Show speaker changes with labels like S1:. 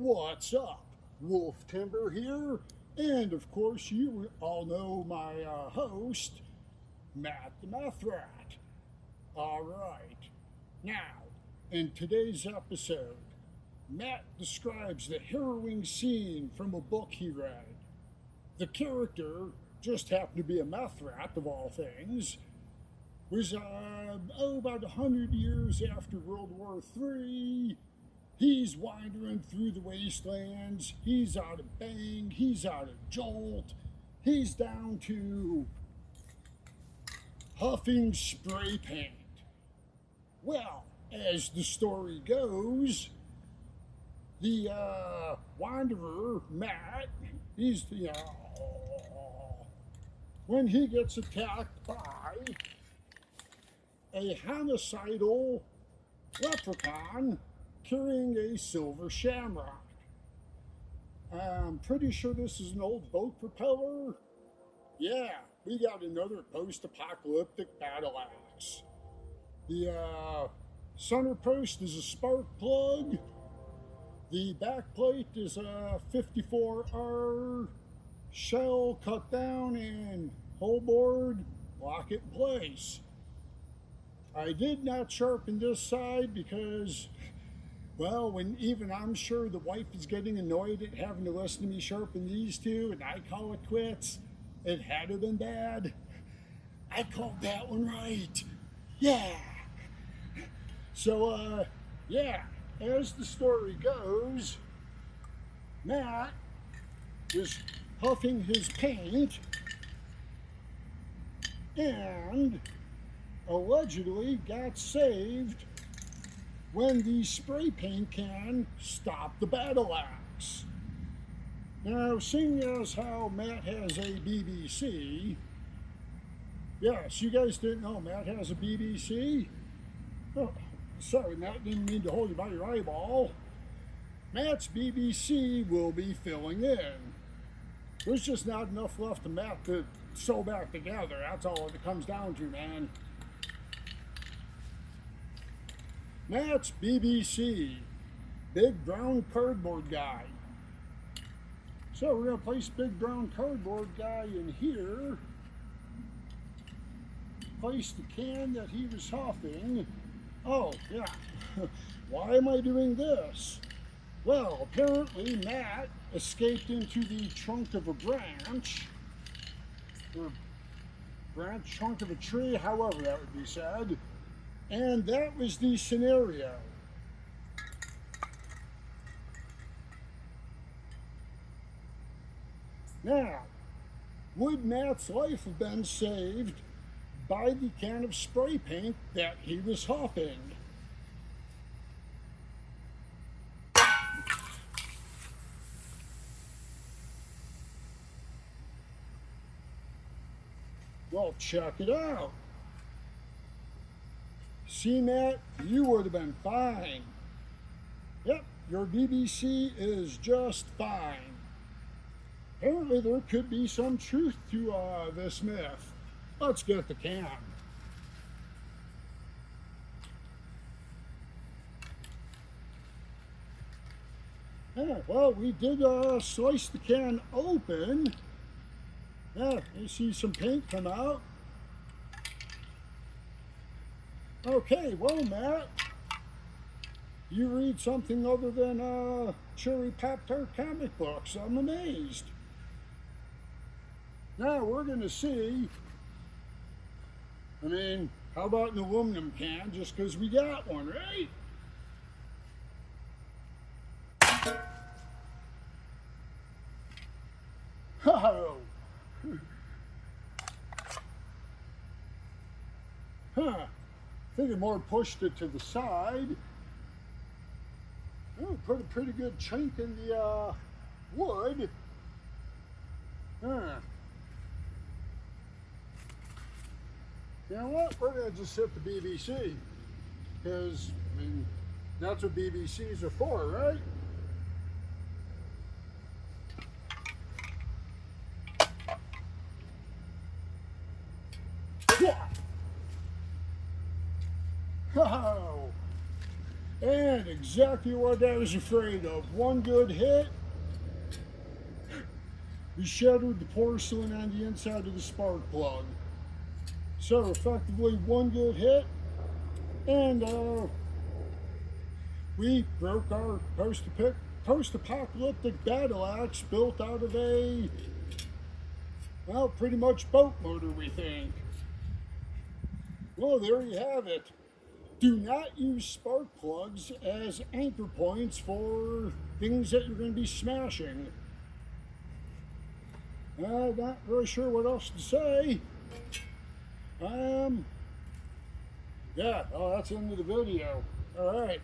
S1: What's up? Wolf Timber here, and of course, you all know my host, Matt the Meth Rat. Alright, now, in today's episode, Matt describes the harrowing scene from a book he read. The character just happened to be a meth rat, of all things. Was about 100 years after World War III. He's wandering through the wastelands. He's out of Bang. He's out of Jolt. He's down to huffing spray paint. Well, as the story goes, the wanderer, Matt, when he gets attacked by a homicidal leprechaun carrying a silver shamrock. I'm pretty sure this is an old boat propeller. Yeah, we got another post-apocalyptic battle axe. The center post is a spark plug. The back plate is a 54R shell cut down and whole board, lock it in place. I did not sharpen this side because, well, when even I'm sure the wife is getting annoyed at having to listen to me sharpen these two and I call it quits, it had to have been bad. I called that one right. Yeah. So, as the story goes, Matt was huffing his paint and allegedly got saved when the spray paint can stopped the battle axe. Now, seeing as how Matt has a BBC, yes, you guys didn't know Matt has a BBC? Oh, sorry, Matt, didn't mean to hold you by your eyeball. Matt's BBC will be filling in. There's just not enough left of Matt to sew back together. That's all it comes down to, man. Matt's BBC, big brown cardboard guy. So we're going to place big brown cardboard guy in here. Place the can that he was huffing. Oh, yeah. Why am I doing this? Well, apparently Matt escaped into the trunk of a branch, or branch trunk of a tree, however that would be said. And that was the scenario. Now, would Matt's life have been saved by the can of spray paint that he was huffing? Well, check it out. See, Matt, you would have been fine. Yep, your BBC is just fine. Apparently there could be some truth to this myth. Let's get the can. Yeah, well, we did slice the can open. Yeah, you see some paint come out. Okay, well, Matt, you read something other than Cherry Pop-Tart comic books. I'm amazed. Now we're going to see, how about an aluminum can, just because we got one, right? Oh. Huh. I think it more pushed it to the side. Oh, put a pretty good chunk in the wood. Huh. You know what? We're going to just hit the BBC. Because, that's what BBCs are for, right? Yeah. Oh. And exactly what I was afraid of. One good hit, we shattered the porcelain on the inside of the spark plug. So effectively one good hit, and we broke our post-apocalyptic battle axe built out of a, well, pretty much boat motor, we think. Well, there you have it. Do not use spark plugs as anchor points for things that you're going to be smashing. I'm not really sure what else to say. Yeah, oh, that's the end of the video. All right.